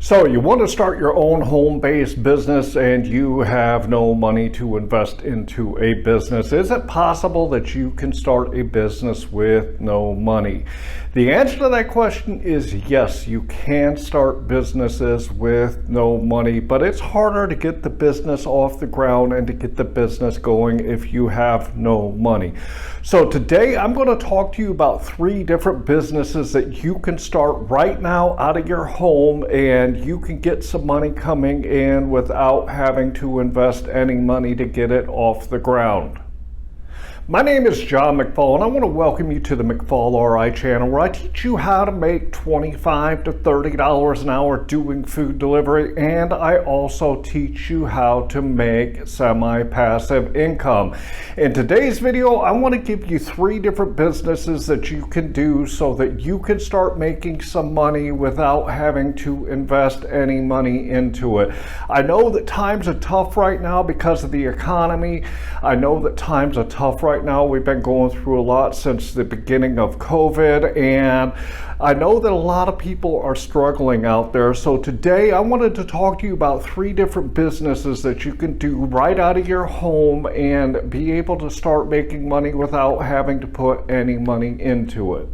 So you want to start your own home-based business and you have no money to invest into a business. Is it possible that you can start a business with no money? The answer to that question is yes, you can start businesses with no money, but it's harder to get the business off the ground and to get the business going if you have no money. So today I'm going to talk to you about 3 different businesses that you can start right now out of your home, and you can get some money coming in without having to invest any money to get it off the ground. My name is John McFall, and I want to welcome you to the McFallRI channel, where I teach you how to make $25 to $30 an hour doing food delivery, and I also teach you how to make semi-passive income. In today's video, I want to give you 3 different businesses that you can do so that you can start making some money without having to invest any money into it. I know that times are tough right now because of the economy. I know that times are tough right now. We've been going through a lot since the beginning of COVID, and I know that a lot of people are struggling out there. So today I wanted to talk to you about 3 different businesses that you can do right out of your home and be able to start making money without having to put any money into it.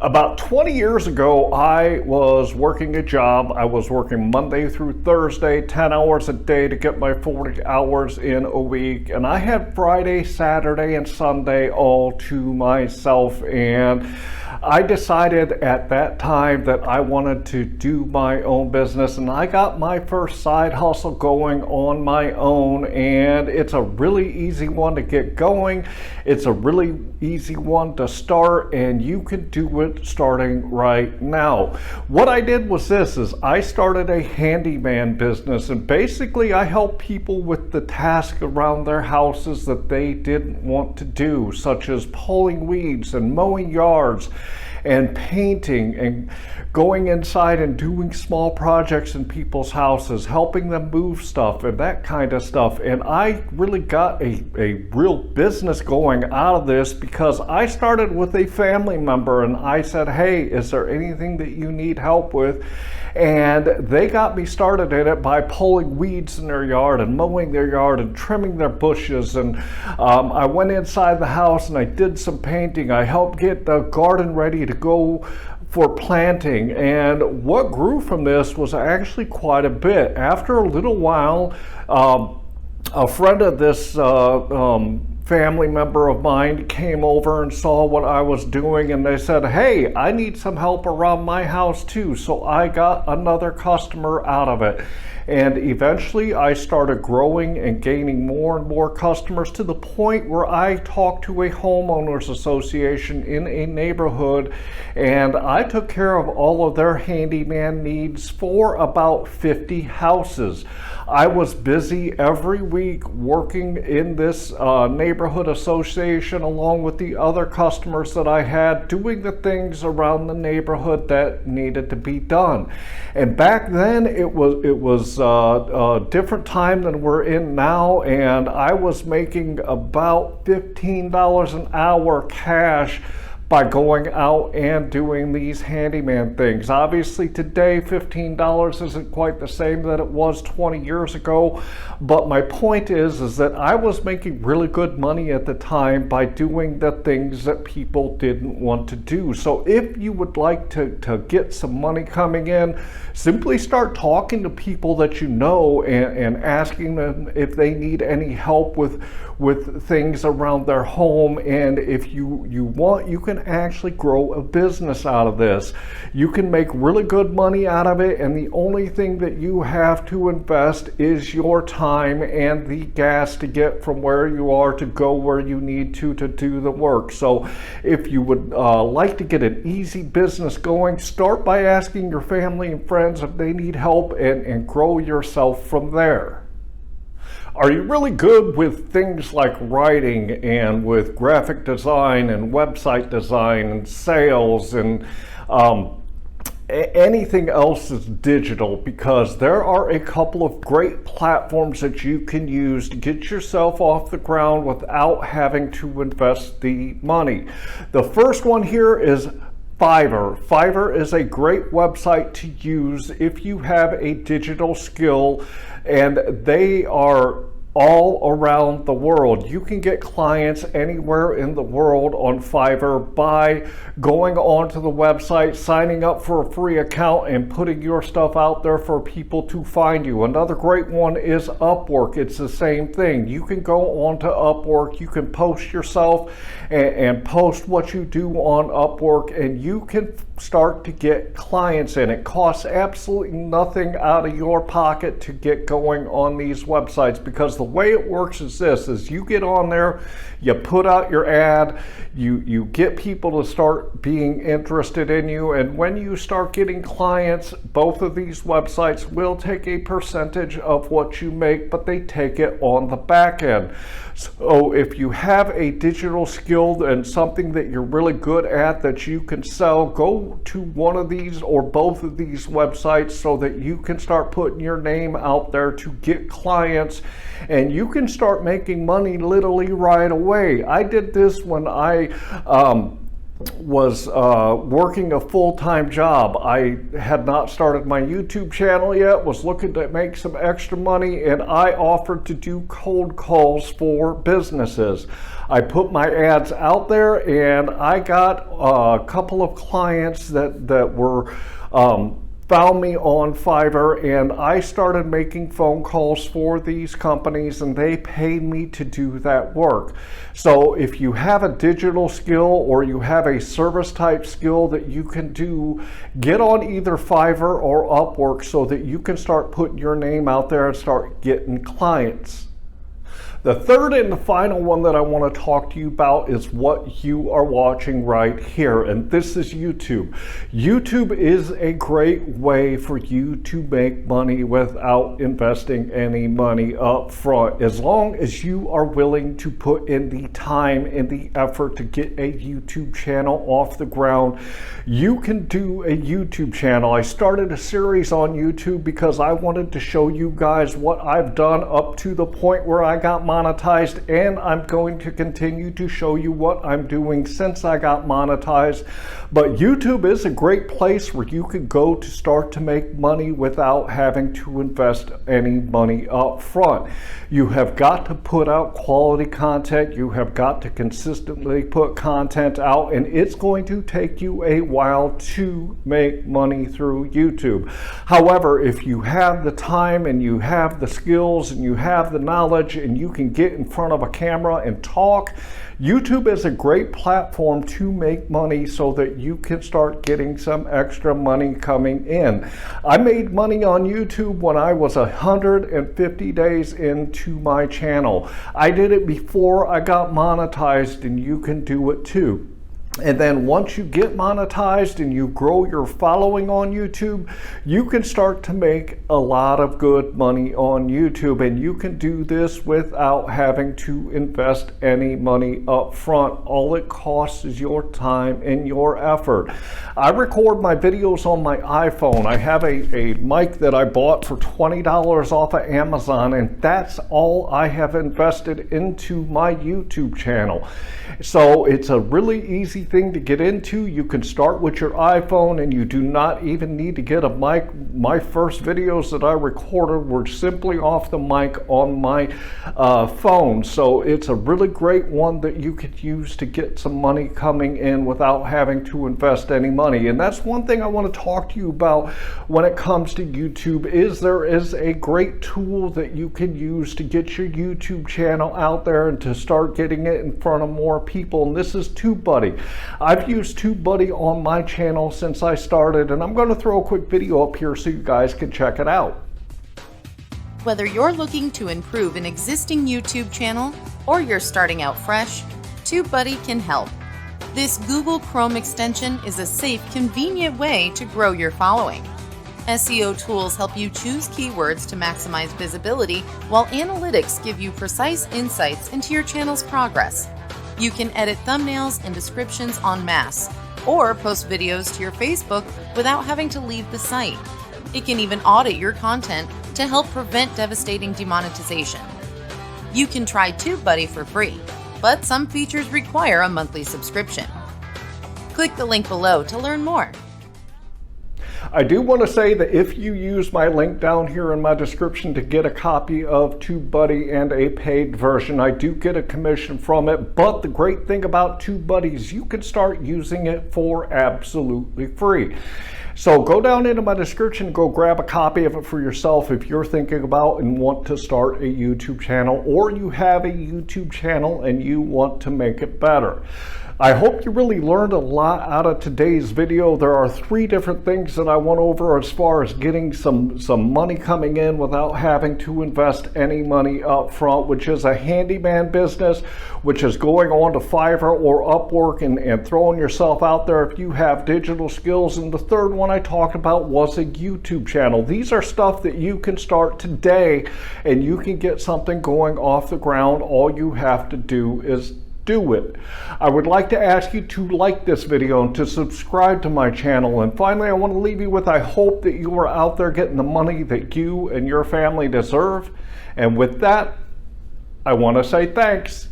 About 20 years ago, I was working a job. I was working Monday through Thursday, 10 hours a day to get my 40 hours in a week. And I had Friday, Saturday, and Sunday all to myself. And I decided at that time that I wanted to do my own business, and I got my first side hustle going on my own, and it's a really easy one to get going. It's a really easy one to start, and you can do it starting right now. What I did was this, is I started a handyman business, and basically I help people with the task around their houses that they didn't want to do, such as pulling weeds and mowing yards and painting and going inside and doing small projects in people's houses, helping them move stuff and that kind of stuff. And I really got a real business going out of this because I started with a family member and I said, hey, is there anything that you need help with? And they got me started in it by pulling weeds in their yard and mowing their yard and trimming their bushes. And I went inside the house and I did some painting. I helped get the garden ready to go for planting. And what grew from this was actually quite a bit. After a little while, a friend of this family member of mine came over and saw what I was doing, and they said, hey, I need some help around my house too. So I got another customer out of it. And eventually I started growing and gaining more and more customers to the point where I talked to a homeowners association in a neighborhood, and I took care of all of their handyman needs for about 50 houses. I was busy every week working in this neighborhood association along with the other customers that I had, doing the things around the neighborhood that needed to be done. And back then it was a different time than we're in now, and I was making about $15 an hour cash by going out and doing these handyman things. Obviously today $15 isn't quite the same that it was 20 years ago, but my point is that I was making really good money at the time by doing the things that people didn't want to do. So if you would like to get some money coming in, simply start talking to people that you know and asking them if they need any help with things around their home. And if you want, you can actually grow a business out of this. You can make really good money out of it, and the only thing that you have to invest is your time and the gas to get from where you are to go where you need to do the work. So if you would like to get an easy business going, start by asking your family and friends if they need help, and grow yourself from there. Are you really good with things like writing and with graphic design and website design and sales and anything else is digital? Because there are a couple of great platforms that you can use to get yourself off the ground without having to invest the money. The first one here is Fiverr. Fiverr is a great website to use if you have a digital skill, and they are all around the world. You can get clients anywhere in the world on Fiverr by going onto the website, signing up for a free account, and putting your stuff out there for people to find you. Another great one is Upwork. It's the same thing. You can go onto Upwork, you can post yourself and post what you do on Upwork, and you can start to get clients in. It costs absolutely nothing out of your pocket to get going on these websites, because the way it works is this: is you get on there, you put out your ad, you get people to start being interested in you, and when you start getting clients, both of these websites will take a percentage of what you make, but they take it on the back end. So if you have a digital skill and something that you're really good at that you can sell, go to one of these or both of these websites so that you can start putting your name out there to get clients, and you can start making money literally right away. I did this when I was working a full-time job. I had not started my YouTube channel yet, was looking to make some extra money, and I offered to do cold calls for businesses. I put my ads out there, and I got a couple of clients that were found me on Fiverr, and I started making phone calls for these companies, and they paid me to do that work. So if you have a digital skill or you have a service type skill that you can do, get on either Fiverr or Upwork so that you can start putting your name out there and start getting clients. The third and the final one that I want to talk to you about is what you are watching right here, and this is YouTube. YouTube is a great way for you to make money without investing any money up front, as long as you are willing to put in the time and the effort to get a YouTube channel off the ground. You can do a YouTube channel. I started a series on YouTube because I wanted to show you guys what I've done up to the point where I got monetized, and I'm going to continue to show you what I'm doing since I got monetized. But YouTube is a great place where you can go to start to make money without having to invest any money up front. You have got to put out quality content. You have got to consistently put content out, and it's going to take you a while to make money through YouTube. However, if you have the time and you have the skills and you have the knowledge and you can get in front of a camera and talk, YouTube is a great platform to make money so that you can start getting some extra money coming in. I made money on YouTube when I was 150 days into my channel. I did it before I got monetized, and you can do it too. And then once you get monetized and you grow your following on YouTube, you can start to make a lot of good money on YouTube, and you can do this without having to invest any money up front. All it costs is your time and your effort. I record my videos on my iPhone. I have a mic that I bought for $20 off of Amazon, and that's all I have invested into my YouTube channel. So it's a really easy thing to get into. You can start with your iPhone, and you do not even need to get a mic. My first videos that I recorded were simply off the mic on my phone. So it's a really great one that you could use to get some money coming in without having to invest any money. And that's one thing I want to talk to you about when it comes to YouTube, is there is a great tool that you can use to get your YouTube channel out there and to start getting it in front of more people, and this is TubeBuddy. I've used TubeBuddy on my channel since I started, and I'm going to throw a quick video up here so you guys can check it out. Whether you're looking to improve an existing YouTube channel or you're starting out fresh, TubeBuddy can help. This Google Chrome extension is a safe, convenient way to grow your following. SEO tools help you choose keywords to maximize visibility, while analytics give you precise insights into your channel's progress. You can edit thumbnails and descriptions en masse, or post videos to your Facebook without having to leave the site. It can even audit your content to help prevent devastating demonetization. You can try TubeBuddy for free, but some features require a monthly subscription. Click the link below to learn more. I do want to say that if you use my link down here in my description to get a copy of TubeBuddy and a paid version, I do get a commission from it. But the great thing about TubeBuddy is you can start using it for absolutely free. So go down into my description and go grab a copy of it for yourself if you're thinking about and want to start a YouTube channel, or you have a YouTube channel and you want to make it better. I hope you really learned a lot out of today's video. There are 3 different things that I went over as far as getting some money coming in without having to invest any money up front, which is a handyman business, which is going on to Fiverr or Upwork and throwing yourself out there if you have digital skills. And the third one I talked about was a YouTube channel. These are stuff that you can start today and you can get something going off the ground. All you have to do is do it. I would like to ask you to like this video and to subscribe to my channel. And finally, I want to leave you with, I hope that you are out there getting the money that you and your family deserve. And with that, I want to say thanks.